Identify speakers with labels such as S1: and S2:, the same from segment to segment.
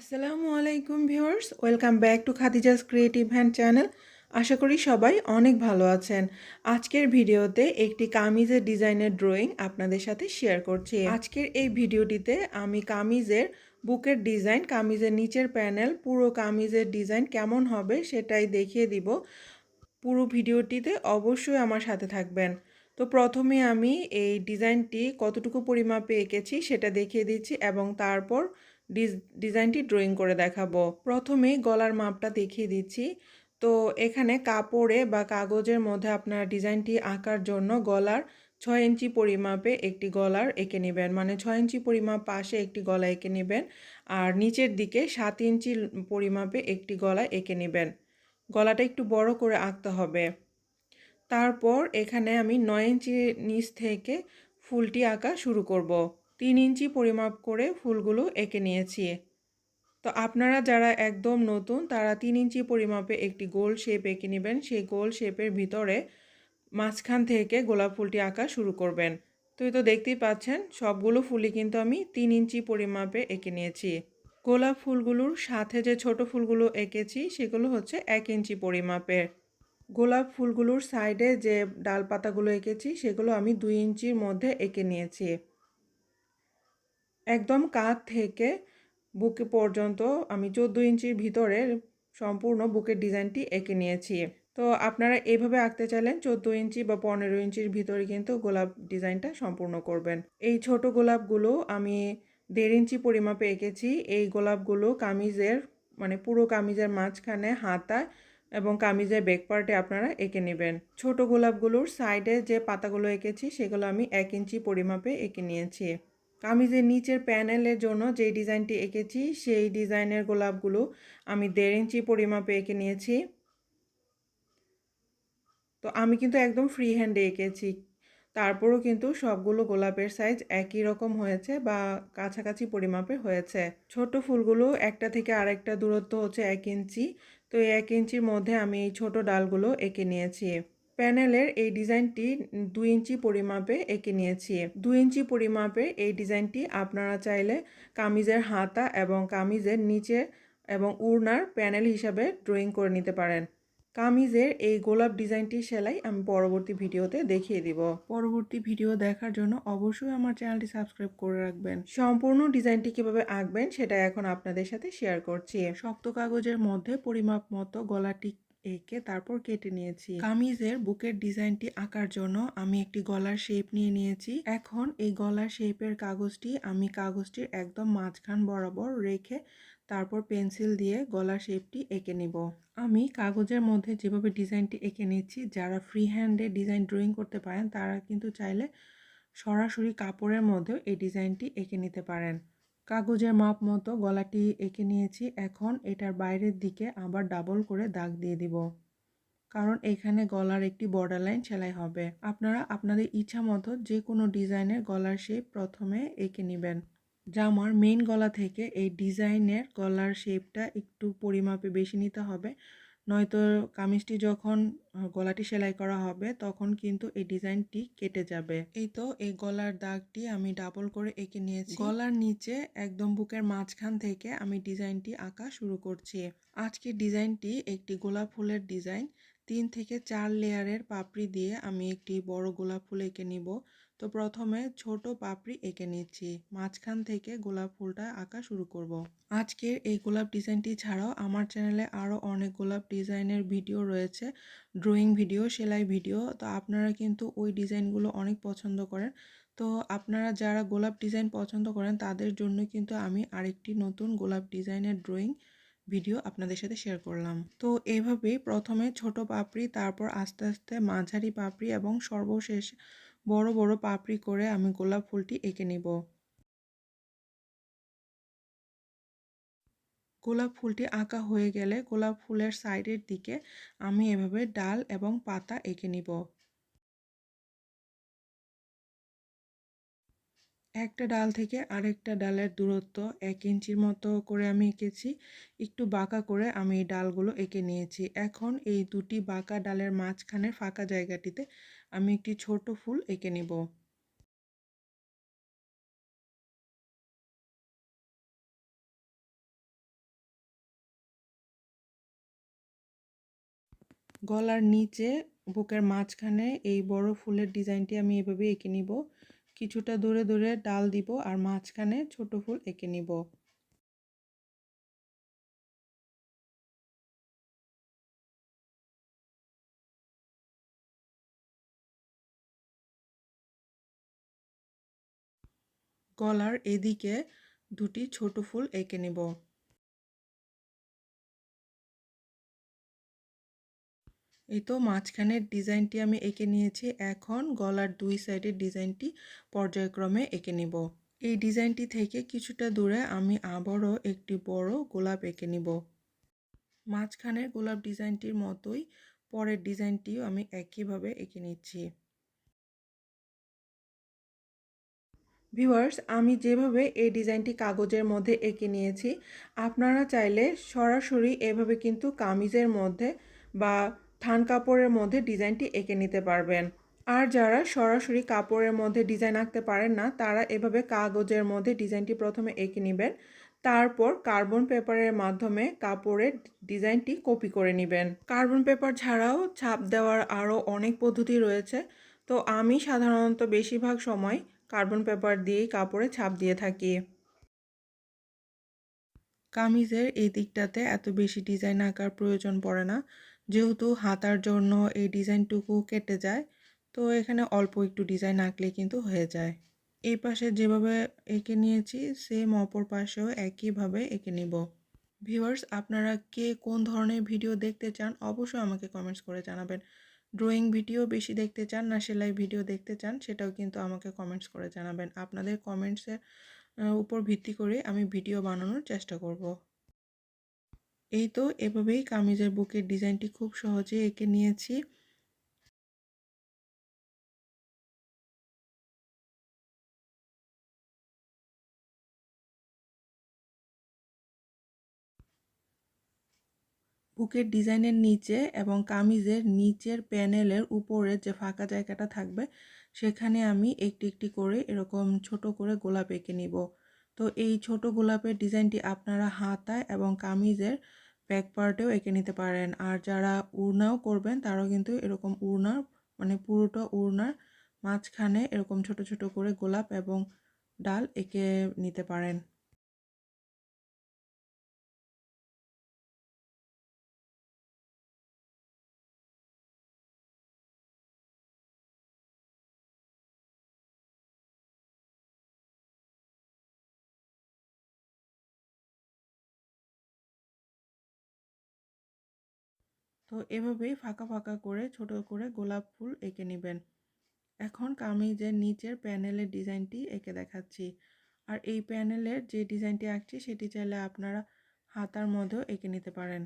S1: আসসালামু আলাইকুম viewers, welcome back to Khadija's creative hand channel. আশা করি সবাই অনেক ভালো আছেন। আজকের ভিডিওতে একটি কামিজের ডিজাইনের ড্রয়িং আপনাদের সাথে শেয়ার করছি। আজকের এই ভিডিওটিতে আমি কামিজের বুকের ডিজাইন, কামিজের নিচের প্যানেল, পুরো কামিজের ডিজাইন কেমন হবে সেটাই দেখিয়ে দিব। পুরো ভিডিওটিতে অবশ্যই আমার সাথে থাকবেন। তো প্রথমে আমি এই ডিজাইনটি কতটুকু পরিমাপে এঁকেছি সেটা দেখিয়ে দিচ্ছি এবং তারপর ডিজাইনটি ড্রয়িং করে দেখাবো। প্রথমে গলার মাপটা দেখিয়ে দিচ্ছি। তো এখানে কাপড়ে বা কাগজের মধ্যে আপনার ডিজাইনটি আঁকার জন্য গলার 6 ইঞ্চি পরিমাপে একটি গলার এঁকে নেবেন, মানে 6 ইঞ্চি পরিমাপ পাশে একটি গলা এঁকে নেবেন আর নিচের দিকে 7 ইঞ্চি পরিমাপে একটি গলা এঁকে নেবেন। গলাটা একটু বড় করে আঁকতে হবে। তারপর এখানে আমি 9 ইঞ্চি নিচ থেকে ফুলটি আঁকা শুরু করব। 3 ইঞ্চি পরিমাপ করে ফুলগুলো এঁকে নিয়েছি। তো আপনারা যারা একদম নতুন তারা 3 ইঞ্চি পরিমাপে একটি গোল শেপ এঁকে নেবেন। সেই গোল শেপের ভিতরে মাঝখান থেকে গোলাপ ফুলটি আঁকা শুরু করবেন। তো এই তো দেখতেই পাচ্ছেন সবগুলো ফুলই কিন্তু আমি 3 ইঞ্চি পরিমাপে এঁকে নিয়েছি। গোলাপ ফুলগুলোর সাথে যে ছোট ফুলগুলো এঁকেছি সেগুলো হচ্ছে 1 ইঞ্চি পরিমাপের। গোলাপ ফুলগুলোর সাইডে যে ডালপাতাগুলো এঁকেছি সেগুলো আমি 2 ইঞ্চির মধ্যে এঁকে নিয়েছি। একদম কাঁধ থেকে বুকে পর্যন্ত আমি 14 ইঞ্চির ভিতরে সম্পূর্ণ বুকের ডিজাইনটি এঁকে নিয়েছি। তো আপনারা এইভাবে আঁকতে চাইলেন 14 ইঞ্চি বা 15 ইঞ্চির ভিতরে কিন্তু গোলাপ ডিজাইনটা সম্পূর্ণ করবেন। এই ছোট গোলাপগুলো আমি 1.5 ইঞ্চি পরিমাপে এঁকেছি। এই গোলাপগুলো কামিজের, মানে পুরো কামিজের মাঝখানে, হাতায় এবং কামিজের ব্যাক পার্টে আপনারা এঁকে নেবেন। ছোট গোলাপগুলোর সাইডে যে পাতাগুলো এঁকেছি সেগুলো আমি 1 ইঞ্চি পরিমাপে এঁকে নিয়েছি। কামিজের নিচের প্যানেলের জন্য যে ডিজাইনটি এঁকেছি সেই ডিজাইনের গোলাপগুলো আমি 1.5 ইঞ্চি পরিমাপে এঁকে নিয়েছি। তো আমি কিন্তু একদম ফ্রি হ্যান্ডে এঁকেছি, তারপরও কিন্তু সবগুলো গোলাপের সাইজ একই রকম হয়েছে বা কাছাকাছি পরিমাপে হয়েছে। ছোট ফুলগুলো একটা থেকে আরেকটা দূরত্ব হচ্ছে 1 ইঞ্চি। তো এই 1 ইঞ্চির মধ্যে আমি এই ছোট ডালগুলো এঁকে নিয়েছি। প্যানেলের এই ডিজাইনটি 2 ইঞ্চি পরিমাপে এঁকে নিয়েছি। 2 ইঞ্চি পরিমাপে এই ডিজাইনটি আপনারা চাইলে কামিজের হাতা এবং কামিজের নিচে এবং ওড়নার প্যানেল হিসাবে ড্রয়িং করে নিতে পারেন। কামিজের এই গোলাপ ডিজাইনটি সেলাই আমি পরবর্তী ভিডিওতে দেখিয়ে দিব। পরবর্তী ভিডিও দেখার জন্য অবশ্যই আমার চ্যানেলটি সাবস্ক্রাইব করে রাখবেন। সম্পূর্ণ ডিজাইনটি কিভাবে আঁকবেন সেটা এখন আপনাদের সাথে শেয়ার করছি। শক্ত কাগজের মধ্যে পরিমাপ মতো গলাটি এঁকে তারপর কেটে নিয়েছি। কামিজের বুকের ডিজাইনটি আঁকার জন্য আমি একটি গলার শেপ নিয়ে নিয়েছি। এখন এই গলার শেপের কাগজটি আমি কাগজটির একদম মাঝখান বরাবর রেখে তারপর পেন্সিল দিয়ে গলার শেপটি এঁকে নিব। আমি কাগজের মধ্যে যেভাবে ডিজাইনটি এঁকে নিচ্ছি, যারা ফ্রি হ্যান্ডে ডিজাইন ড্রয়িং করতে পারেন তারা কিন্তু চাইলে সরাসরি কাপড়ের মধ্যেও এই ডিজাইনটি এঁকে নিতে পারেন। কাগজের মাপ মতো গলাটি এঁকে নিয়েছি। এখন এটার বাইরের দিকে আবার ডাবল করে দাগ দিয়ে দিব, কারণ এখানে গলার একটি বর্ডার লাইন সেলাই হবে। আপনারা আপনাদের ইচ্ছা মতো যে কোনো ডিজাইনের গলার শেপ প্রথমে এঁকে নেবেন। জামার মেইন গলা থেকে এই ডিজাইনের গলার শেপটা একটু পরিমাপে বেশি নিতে হবে, নয়তো কামিজটি যখন গলাটি সেলাই করা হবে তখন কিন্তু এই ডিজাইনটি কেটে যাবে। এই তো এই গলার দাগটি আমি ডাবল করে এঁকে নিয়েছি। গলার নিচে একদম বুকের মাঝখান থেকে আমি ডিজাইনটি আঁকা শুরু করছি। আজকের ডিজাইনটি একটি গোলাপ ফুলের ডিজাইন। 3 থেকে 4 লেয়ারের পাপড়ি দিয়ে আমি একটি বড় গোলাপ ফুল এঁকে নিব। তো প্রথমে ছোট পাপড়ি এঁকে নিচ্ছি, মাঝখান থেকে গোলাপ ফুলটা আঁকা শুরু করব। আজকের এই গোলাপ ডিজাইনটি ছাড়াও আমার চ্যানেলে আরও অনেক গোলাপ ডিজাইনের ভিডিও রয়েছে, ড্রয়িং ভিডিও, সেলাই ভিডিও। তো আপনারা কিন্তু ওই ডিজাইনগুলো অনেক পছন্দ করেন। তো আপনারা যারা গোলাপ ডিজাইন পছন্দ করেন তাদের জন্য কিন্তু আমি আরেকটি নতুন গোলাপ ডিজাইনের ড্রয়িং ভিডিও আপনাদের সাথে শেয়ার করলাম। তো এইভাবেই প্রথমে ছোট পাপড়ি, তারপর আস্তে আস্তে মাঝারি পাপড়ি এবং সর্বশেষ বড় বড় পাপড়ি করে আমি গোলাপ ফুলটি এঁকে নিব। গোলাপ ফুলটি আঁকা হয়ে গেলে গোলাপ ফুলের সাইডের দিকে আমি এভাবে ডাল এবং পাতা এঁকে নিব। একটা ডাল থেকে আরেকটা ডালের দূরত্ব 1 ইঞ্চির মতো করে আমি এঁকেছি। একটু বাঁকা করে আমি এই ডালগুলো এঁকে নিয়েছি। এখন এই দুটি বাঁকা ডালের মাঝখানের ফাঁকা জায়গাটিতে আমি একটি ছোট ফুল এঁকে নিব। গলার নিচে বুকের মাঝখানে এই বড় ফুলের ডিজাইনটি আমি এভাবে এঁকে নিব। কিছুটা দূরে দূরে ডাল দিব আর মাঝখানে ছোট ফুল এঁকে নিব। গলার এদিকে দুটি ছোট ফুল এঁকে নিব। এই তো মাঝখানের ডিজাইনটি আমি এঁকে নিয়েছি। এখন গলার দুই সাইডের ডিজাইনটি পর্যায়ক্রমে এঁকে নিব। এই ডিজাইনটি থেকে কিছুটা দূরে আমি আবারও একটি বড় গোলাপ এঁকে নিব। মাঝখানের গোলাপ ডিজাইনটির মতোই পরের ডিজাইনটিও আমি একইভাবে এঁকে নিচ্ছি। ভিউয়ার্স, আমি যেভাবে এই ডিজাইনটি কাগজের মধ্যে এঁকে নিয়েছি, আপনারা চাইলে সরাসরি এভাবে কিন্তু কামিজের মধ্যে বা থান কাপড়ের মধ্যে ডিজাইনটি এঁকে নিতে পারবেন। আর যারা সরাসরি কাপড়ের মধ্যে ডিজাইন আঁকতে পারেন না, তারা এভাবে কাগজের মধ্যে ডিজাইনটি প্রথমে এঁকে নেবেন, তারপর কার্বন পেপারের মাধ্যমে কাপড়ের ডিজাইনটি কপি করে নেবেন। কার্বন পেপার ছাড়াও ছাপ দেওয়ার আরও অনেক পদ্ধতি রয়েছে, তো আমি সাধারণত বেশিরভাগ সময় কার্বন পেপার দিয়েই কাপড়ে ছাপ দিয়ে থাকি। কামিজের এই দিকটাতে এত বেশি ডিজাইন আঁকার প্রয়োজন পড়ে না, যেহেতু হাতার জন্য এই ডিজাইনটুকু কেটে যায়, তো এখানে অল্প একটু ডিজাইন আঁকলে কিন্তু হয়ে যায়। এই পাশে যেভাবে এঁকে নিয়েছি সেম অপর পাশেও একইভাবে এঁকে নিব। ভিউয়ার্স, আপনারা কে কোন ধরনের ভিডিও দেখতে চান অবশ্যই আমাকে কমেন্টস করে জানাবেন। ড্রয়িং ভিডিও বেশি দেখতে চান না সেলাই ভিডিও দেখতে চান, সেটাও কিন্তু আমাকে কমেন্টস করে জানাবেন। আপনাদের কমেন্টসের উপর ভিত্তি করে আমি ভিডিও বানানোর চেষ্টা করব। এই তো এভাবেই কামিজের বুকের ডিজাইনটি খুব সহজে এঁকে নিয়েছি। বুকের ডিজাইনের নিচে এবং কামিজের নিচের প্যানেলের উপরে যে ফাঁকা জায়গাটা থাকবে সেখানে আমি একটি একটি করে এরকম ছোট করে গোলাপ এঁকে নিব। তো এই ছোট গোলাপের ডিজাইনটি আপনারা হাতায় এবং কামিজের ব্যাক পার্টেও এঁকে নিতে পারেন। আর যারা উড়নাও করবেন তারাও কিন্তু এরকম উড়নার মানে পুরোটা উড়নার মাঝখানে এরকম ছোট ছোট করে গোলাপ এবং ডাল এঁকে নিতে পারেন। তো এভাবেই ফাঁকা ফাঁকা করে ছোট করে গোলাপ ফুল এঁকে নেবেন। এখন কামিজের নিচের প্যানেলের ডিজাইনটি এঁকে দেখাচ্ছি। আর এই প্যানেলের যে ডিজাইনটি আঁকছি সেটি চাইলে আপনারা হাতার মধ্যেও এঁকে নিতে পারেন।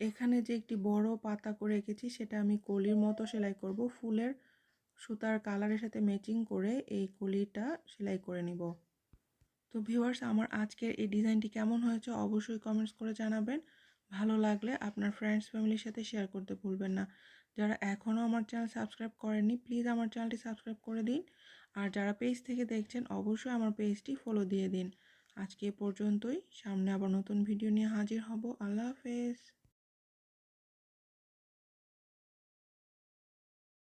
S1: এখানে যে একটি বড় পাতা করে এঁকেছি সেটা আমি কলির মতো সেলাই করব। ফুলের সুতার কালারের সাথে ম্যাচিং করে এই কলিটা সেলাই করে নিব। তো ভিউয়ার্স, আমার আজকের এই ডিজাইনটি কেমন হয়েছে অবশ্যই কমেন্টস করে জানাবেন। ভালো লাগলে আপনার ফ্রেন্ডস ফ্যামিলির সাথে শেয়ার করতে ভুলবেন না। যারা এখনও আমার চ্যানেল সাবস্ক্রাইব করেননি প্লিজ আমার চ্যানেলটি সাবস্ক্রাইব করে দিন। আর যারা পেজ থেকে দেখছেন অবশ্যই আমার পেজটি ফলো দিয়ে দিন। আজকে এ পর্যন্তই, সামনে আবার নতুন ভিডিও নিয়ে হাজির হব। আল্লাহ হাফেজ।